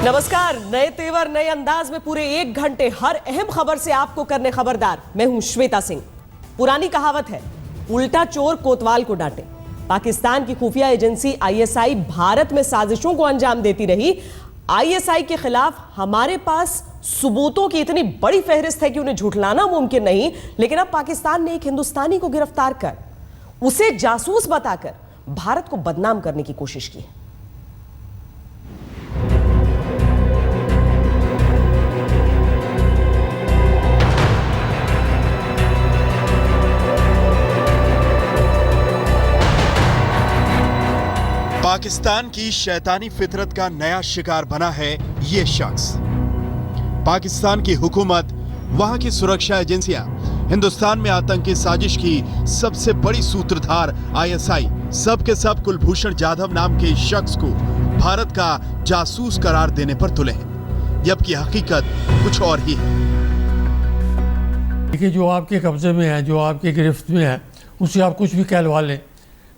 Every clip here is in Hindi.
नमस्कार, नए तेवर नए अंदाज में पूरे 1 घंटे हर अहम खबर से आपको करने खबरदार। मैं हूं श्वेता सिंह। पुरानी कहावत है, उल्टा चोर कोतवाल को डांटे। पाकिस्तान की खुफिया एजेंसी आईएसआई भारत में साजिशों को अंजाम देती रही। आईएसआई के खिलाफ हमारे पास सबूतों की इतनी बड़ी फहरिस्त है कि उन्हें झुठलाना मुमकिन नहीं, लेकिन अब पाकिस्तान ने एक हिंदुस्तानी को गिरफ्तार कर उसे जासूस बताकर भारत को बदनाम करने की कोशिश की है। पाकिस्तान की शैतानी फितरत का नया शिकार बना है ये शख्स। पाकिस्तान की हुकूमत, वहां की सुरक्षा एजेंसियां हिंदुस्तान में आतंकी साजिश की सबसे बड़ी सूत्रधार आईएसआई सब के सब कुलभूषण जाधव नाम के शख्स को भारत का जासूस करार देने पर तुले हैं, जबकि हकीकत कुछ और ही है। देखिए, जो आपके कब्जे में है, जो आपकी गिरफ्त में है, उससे आप कुछ भी कहलवा लें,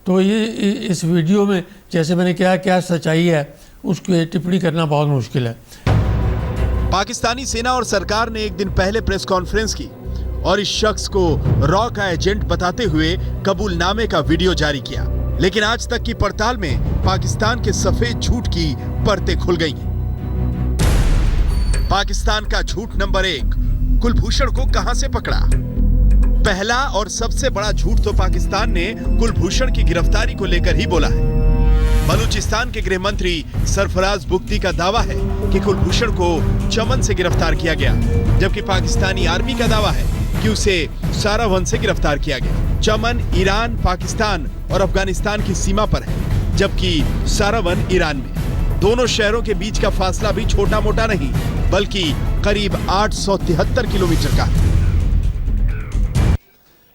तो ये इस वीडियो में जैसे मैंने क्या सच्चाई है उसकी टिप्पणी करना बहुत मुश्किल है। पाकिस्तानी सेना और सरकार ने एक दिन पहले प्रेस कॉन्फ्रेंस की और इस शख्स को रॉ का एजेंट बताते हुए कबूलनामे का वीडियो जारी किया, लेकिन आज तक की पड़ताल में पाकिस्तान के सफेद झूठ की परतें खुल गई हैं। पाकिस्तान का झूठ नंबर 1, कुलभूषण को कहां से पकड़ा। पहला और सबसे बड़ा झूठ तो पाकिस्तान ने कुलभूषण की गिरफ्तारी को लेकर ही बोला है। बलूचिस्तान के गृह मंत्री सरफराज बुख्ती का दावा है कि कुलभूषण को चमन से गिरफ्तार किया गया, जबकि पाकिस्तानी आर्मी का दावा है कि उसे सारावन से गिरफ्तार किया गया। चमन ईरान, पाकिस्तान और अफगानिस्तान की सीमा पर है, जबकि सारावन ईरान में। दोनों शहरों के बीच का फासला भी छोटा मोटा नहीं, बल्कि करीब 873 किलोमीटर का है।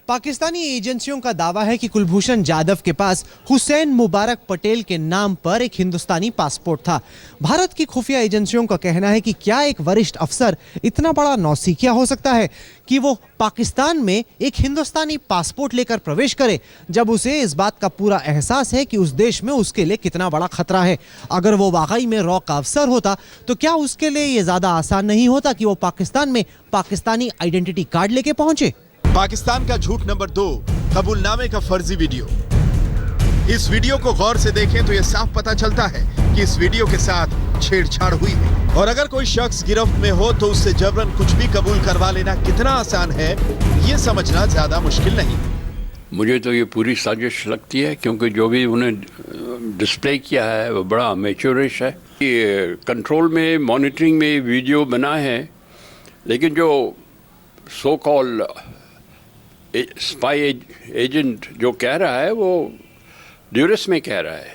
पाकिस्तानी एजेंसियों का दावा है कि कुलभूषण जाधव के पास हुसैन मुबारक पटेल के नाम पर एक हिंदुस्तानी पासपोर्ट था। भारत की खुफिया एजेंसियों का कहना है कि क्या एक वरिष्ठ अफसर इतना बड़ा नौसिखिया हो सकता है कि वो पाकिस्तान में एक हिंदुस्तानी पासपोर्ट लेकर प्रवेश करे, जब उसे इस बात का पूरा एहसास है कि उस देश में उसके लिए कितना बड़ा खतरा है। अगर वो वाकई में रॉ का अफसर होता तो क्या उसके लिए ये ज्यादा आसान नहीं होता कि वो पाकिस्तान में पाकिस्तानी आइडेंटिटी कार्ड लेके पहुंचे। पाकिस्तान का झूठ नंबर 2, कबूलनामे का फर्जी वीडियो। इस वीडियो को गौर से देखें तो यह साफ पता चलता है कि इस वीडियो के साथ छेड़छाड़ हुई है, और अगर कोई शख्स गिरफ्त में हो तो उससे जबरन कुछ भी कबूल करवा लेना कितना आसान है, ये समझना ज्यादा मुश्किल नहीं। मुझे तो ये पूरी साजिश लगती है, क्योंकि जो भी उन्हें डिस्प्ले किया है वो बड़ा अमेचरिश है। ये कंट्रोल में, मॉनिटरिंग में वीडियो बना है, लेकिन जो सो कॉल स्पाई एजेंट जो कह रहा है वो ड्यूरस में कह रहा है,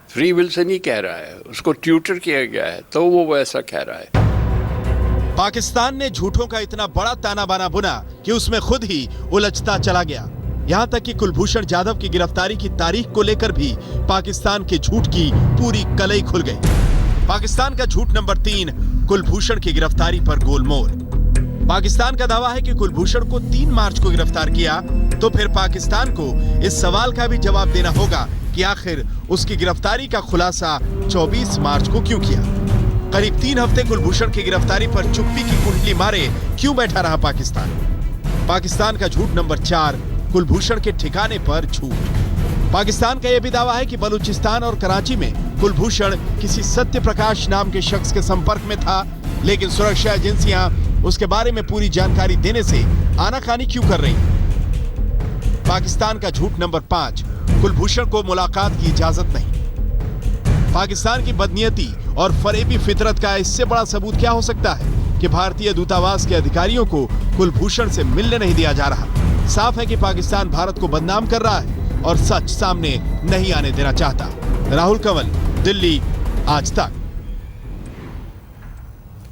फ्री विल से नहीं कह रहा है, उसको ट्यूटर किया गया है, तो वो ऐसा कह रहा है। पाकिस्तान ने झूठों का इतना बड़ा ताना बाना बुना कि उसमें खुद ही उलझता चला गया। यहां तक कि कुलभूषण जाधव की गिरफ्तारी की तारीख को लेकर भी पाकिस्तान के झूठ की पूरी कलई खुल गई। पाकिस्तान का झूठ नंबर 3, कुलभूषण की गिरफ्तारी पर गोलमोल। पाकिस्तान का दावा है कि कुलभूषण को 3 मार्च को गिरफ्तार किया, तो फिर पाकिस्तान को इस सवाल का भी जवाब देना होगा कि आखिर उसकी गिरफ्तारी का खुलासा 24 मार्च को क्यों किया। करीब 3 हफ्ते कुलभूषण की गिरफ्तारी पर चुप्पी की कुंडली मारे क्यों बैठा रहा पाकिस्तान। पाकिस्तान का झूठ नंबर 4, कुलभूषण के ठिकाने पर झूठ। पाकिस्तान का यह भी दावा है कि बलूचिस्तान और कराची में कुलभूषण किसी सत्य प्रकाश नाम के शख्स के संपर्क में था, लेकिन सुरक्षा एजेंसियां उसके बारे में पूरी जानकारी देने से आनाकानी क्यों कर रही। पाकिस्तान का झूठ नंबर 5, कुलभूषण को मुलाकात की इजाजत नहीं। पाकिस्तान की बदनीयती और फरेबी फितरत का इससे बड़ा सबूत क्या हो सकता है कि भारतीय दूतावास के अधिकारियों को कुलभूषण से मिलने नहीं दिया जा रहा। साफ है कि पाकिस्तान भारत को बदनाम कर रहा है और सच सामने नहीं आने देना चाहता। राहुल कंवल, दिल्ली, आज तक।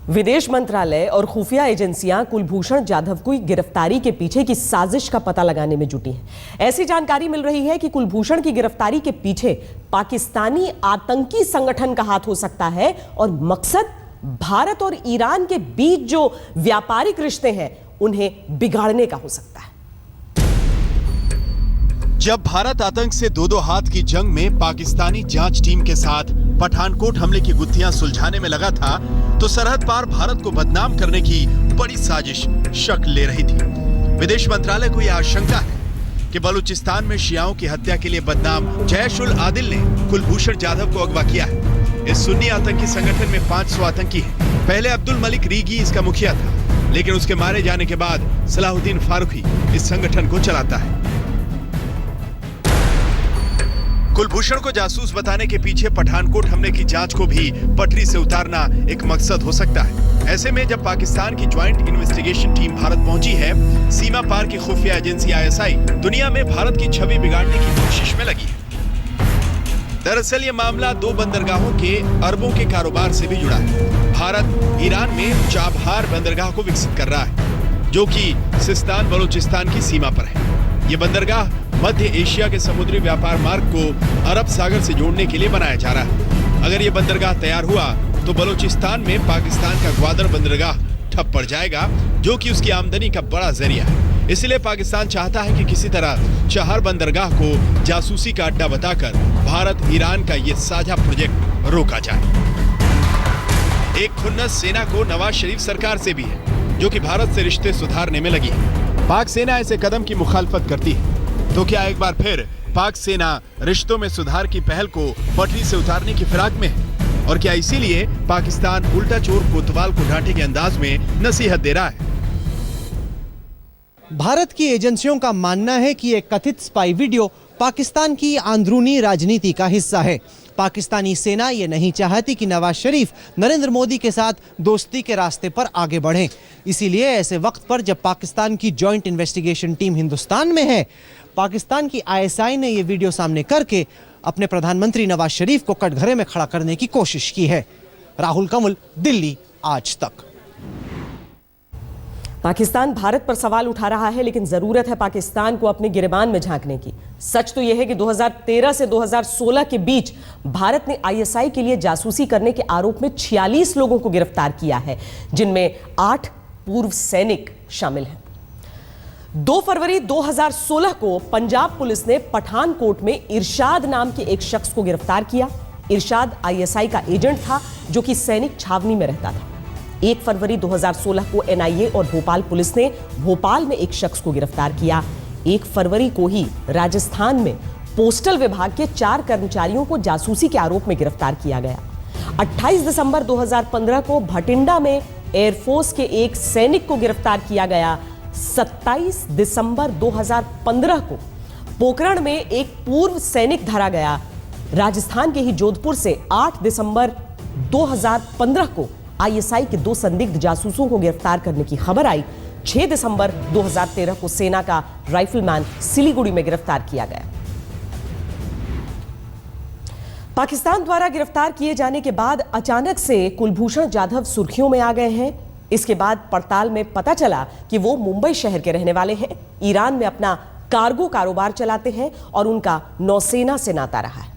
विदेश मंत्रालय और खुफिया एजेंसियां कुलभूषण जाधव की गिरफ्तारी के पीछे की साजिश का पता लगाने में जुटी हैं। ऐसी जानकारी मिल रही है कि कुलभूषण की गिरफ्तारी के पीछे पाकिस्तानी आतंकी संगठन का हाथ हो सकता है और मकसद भारत और ईरान के बीच जो व्यापारिक रिश्ते हैं उन्हें बिगाड़ने का हो सकता है। जब भारत आतंक से दो हाथ की जंग में पाकिस्तानी जांच टीम के साथ पठानकोट हमले की गुत्थियां सुलझाने में लगा था, तो सरहद पार भारत को बदनाम करने की बड़ी साजिश शक्ल ले रही थी। विदेश मंत्रालय को यह आशंका है कि बलूचिस्तान में शियाओं की हत्या के लिए बदनाम जैश-उल-आदिल ने कुलभूषण जाधव को अगवा किया है। इस सुन्नी आतंकी संगठन में 500 आतंकी हैं। पहले अब्दुल मलिक रीगी इसका मुखिया था, लेकिन उसके मारे जाने के बाद सलाहुद्दीन फारूकी इस संगठन को चलाता है। कुलभूषण को जासूस बताने के पीछे पठानकोट हमले की जांच को भी पटरी से उतारना एक मकसद हो सकता है। ऐसे में जब पाकिस्तान की ज्वाइंट इन्वेस्टिगेशन टीम भारत पहुंची है, सीमा पार की खुफिया एजेंसी ISI दुनिया में भारत की छवि बिगाड़ने की कोशिश में लगी है। दरअसल ये मामला 2 बंदरगाहों के अरबों के कारोबार से भी जुड़ा है। भारत ईरान में चाबहार बंदरगाह को विकसित कर रहा है, जो कि सिस्तान बलूचिस्तान की सीमा पर है। ये बंदरगाह मध्य एशिया के समुद्री व्यापार मार्ग को अरब सागर से जोड़ने के लिए बनाया जा रहा है। अगर ये बंदरगाह तैयार हुआ तो बलूचिस्तान में पाकिस्तान का ग्वादर बंदरगाह ठप पड़ जाएगा, जो कि उसकी आमदनी का बड़ा जरिया है। इसलिए पाकिस्तान चाहता है कि किसी तरह चाबहार बंदरगाह को जासूसी का अड्डा बताकर भारत ईरान का ये साझा प्रोजेक्ट रोका जाए। एक खुन्नस सेना को नवाज शरीफ सरकार से भी है, जो कि भारत से रिश्ते सुधारने में लगी है। पाक सेना ऐसे कदम की मुखालफत करती है, तो क्या एक बार फिर पाक सेना रिश्तों में सुधार की पहल को पटरी से उतारने की फिराक में है? और क्या इसीलिए पाकिस्तान उल्टा चोर कोतवाल को डांटे के अंदाज में नसीहत दे रहा है? भारत की एजेंसियों का मानना है कि एक कथित स्पाई वीडियो पाकिस्तान की अंदरूनी राजनीति का हिस्सा है। पाकिस्तानी सेना ये नहीं चाहती कि नवाज शरीफ नरेंद्र मोदी के साथ दोस्ती के रास्ते पर आगे बढ़ें। इसीलिए ऐसे वक्त पर जब पाकिस्तान की जॉइंट इन्वेस्टिगेशन टीम हिंदुस्तान में है, पाकिस्तान की ISI ने ये वीडियो सामने करके अपने प्रधानमंत्री नवाज शरीफ को कटघरे में खड़ा करने की कोशिश की है। राहुल कंवल, दिल्ली, आज तक। पाकिस्तान भारत पर सवाल उठा रहा है, लेकिन जरूरत है पाकिस्तान को अपने गिरेबान में झांकने की। सच तो यह है कि 2013 से 2016 के बीच भारत ने ISI के लिए जासूसी करने के आरोप में 46 लोगों को गिरफ्तार किया है, जिनमें 8 पूर्व सैनिक शामिल हैं। 2 फरवरी 2016 को पंजाब पुलिस ने पठानकोट में इरशाद नाम के एक शख्स को गिरफ्तार किया। इरशाद ISI का एजेंट था, जो कि सैनिक छावनी में रहता था। 1 फरवरी 2016 को NIA और भोपाल पुलिस ने भोपाल में एक शख्स को गिरफ्तार किया। 1 फरवरी को ही राजस्थान में पोस्टल विभाग के 4 कर्मचारियों को जासूसी के आरोप में गिरफ्तार किया गया। 28 दिसंबर 2015 को भटिंडा में एयरफोर्स के एक सैनिक को गिरफ्तार किया गया। 27 दिसंबर 2015 को पोखरण में एक पूर्व सैनिक धरा गया। राजस्थान के ही जोधपुर से 8 दिसंबर 2015 को ISI के 2 संदिग्ध जासूसों को गिरफ्तार करने की खबर आई। 6 दिसंबर 2013 को सेना का राइफलमैन सिलीगुड़ी में गिरफ्तार किया गया। पाकिस्तान द्वारा गिरफ्तार किए जाने के बाद अचानक से कुलभूषण जाधव सुर्खियों में आ गए हैं। इसके बाद पड़ताल में पता चला कि वो मुंबई शहर के रहने वाले हैं, ईरान में अपना कार्गो कारोबार चलाते हैं और उनका नौसेना से नाता रहा है।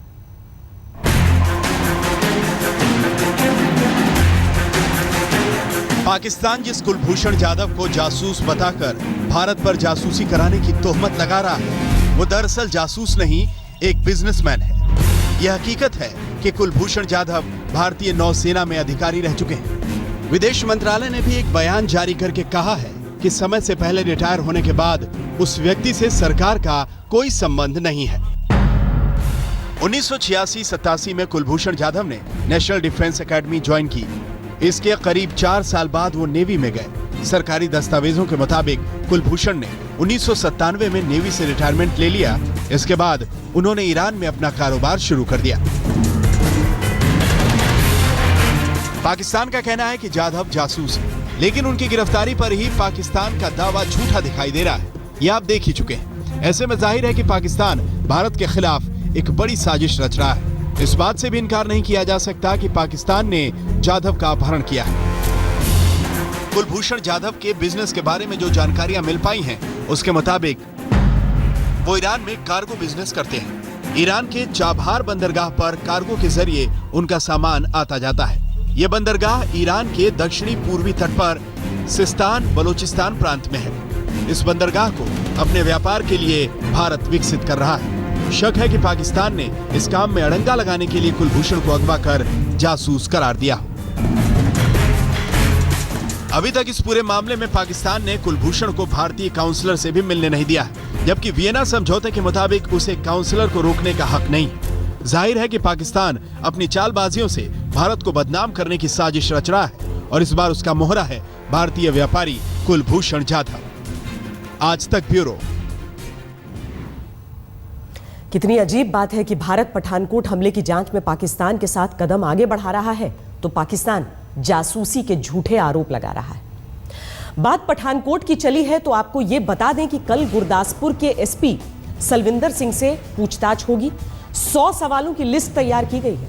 पाकिस्तान जिस कुलभूषण जाधव को जासूस बताकर भारत पर जासूसी कराने की तोहमत लगा रहा है, वो दरअसल जासूस नहीं, एक बिजनेसमैन है। यह हकीकत है कि कुलभूषण जाधव भारतीय नौसेना में अधिकारी रह चुके हैं। विदेश मंत्रालय ने भी एक बयान जारी करके कहा है कि समय से पहले रिटायर होने के बाद उस व्यक्ति से सरकार का कोई संबंध नहीं है। 1986-87 में कुलभूषण जाधव ने नेशनल डिफेंस एकेडमी ज्वाइन की। इसके करीब 4 साल बाद वो नेवी में गए। सरकारी दस्तावेजों के मुताबिक कुलभूषण ने 1997 में नेवी से रिटायरमेंट ले लिया। इसके बाद उन्होंने ईरान में अपना कारोबार शुरू कर दिया। पाकिस्तान का कहना है कि जाधव जासूस है, लेकिन उनकी गिरफ्तारी पर ही पाकिस्तान का दावा झूठा दिखाई दे रहा है। ये आप देख ही चुके हैं। ऐसे में जाहिर है कि पाकिस्तान भारत के खिलाफ एक बड़ी साजिश रच रहा है। इस बात से भी इनकार नहीं किया जा सकता कि पाकिस्तान ने जाधव का अपहरण किया है। कुलभूषण जाधव के बिजनेस के बारे में जो जानकारियां मिल पाई हैं, उसके मुताबिक वो ईरान में कार्गो बिजनेस करते हैं। ईरान के चाबहार बंदरगाह पर कार्गो के जरिए उनका सामान आता जाता है। यह बंदरगाह ईरान के दक्षिणी पूर्वी तट पर सिस्तान बलूचिस्तान प्रांत में है। इस बंदरगाह को अपने व्यापार के लिए भारत विकसित कर रहा है। शक है कि पाकिस्तान ने इस काम में अड़ंगा लगाने के लिए कुलभूषण को अगवा कर जासूस करार दिया। अभी तक इस पूरे मामले में पाकिस्तान ने कुलभूषण को भारतीय काउंसलर से भी मिलने नहीं दिया, जबकि वियना समझौते के मुताबिक उसे काउंसलर को रोकने का हक नहीं। जाहिर है कि पाकिस्तान अपनी चालबाजियों से भारत को बदनाम करने की साजिश रच रहा है और इस बार उसका मोहरा है भारतीय व्यापारी कुलभूषण जाधव। आज तक ब्यूरो। कितनी अजीब बात है कि भारत पठानकोट हमले की जांच में पाकिस्तान के साथ कदम आगे बढ़ा रहा है तो पाकिस्तान जासूसी के झूठे आरोप लगा रहा है। बात पठानकोट की चली है तो आपको यह बता दें कि कल गुरदासपुर के एसपी सलविंदर सिंह से पूछताछ होगी। 100 सवालों की लिस्ट तैयार की गई है।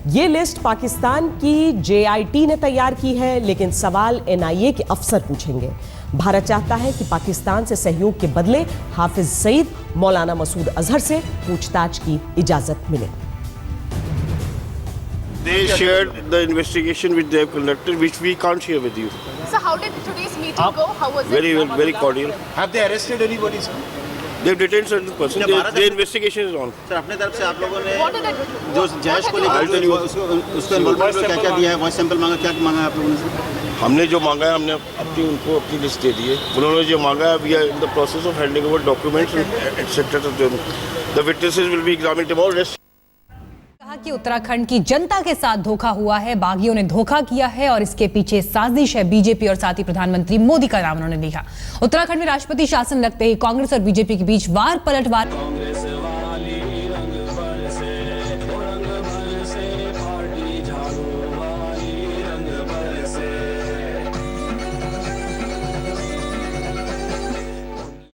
यह लिस्ट पाकिस्तान की JIT ने तैयार की है, लेकिन सवाल NIA के अफसर पूछेंगे। भारत चाहता है कि पाकिस्तान से सहयोग के बदले हाफिज सईद, मौलाना मसूद अजहर से पूछताछ की इजाजत मिले। They shared the investigation which they have conducted, which we can't share with you. So how did today's meeting go? How was it? Very well, very cordial. Have they arrested anybody, sir? They've detained certain persons. Their investigation is on. Sir अपने तरफ से आप लोगों ने What did they do? जो जैश को लेकर उसको इन्वॉल्वमेंट में क्या दिया है, वॉइस सैंपल मांगा, क्या मांगा है आप लोगों ने? हमने जो मांगा है हमने उनको अपनी लिस्ट दे दी है। उन्होंने जो मांगा है we are in the process of handing over documents etcetera to them. The witnesses will be examined tomorrow. कहा कि उत्तराखंड की जनता के साथ धोखा हुआ है, बागियों ने धोखा किया है और इसके पीछे साजिश है बीजेपी और साथ ही प्रधानमंत्री मोदी का नाम उन्होंने लिखा। उत्तराखंड में राष्ट्रपति शासन लगते ही कांग्रेस और बीजेपी के बीच वार पलटवार।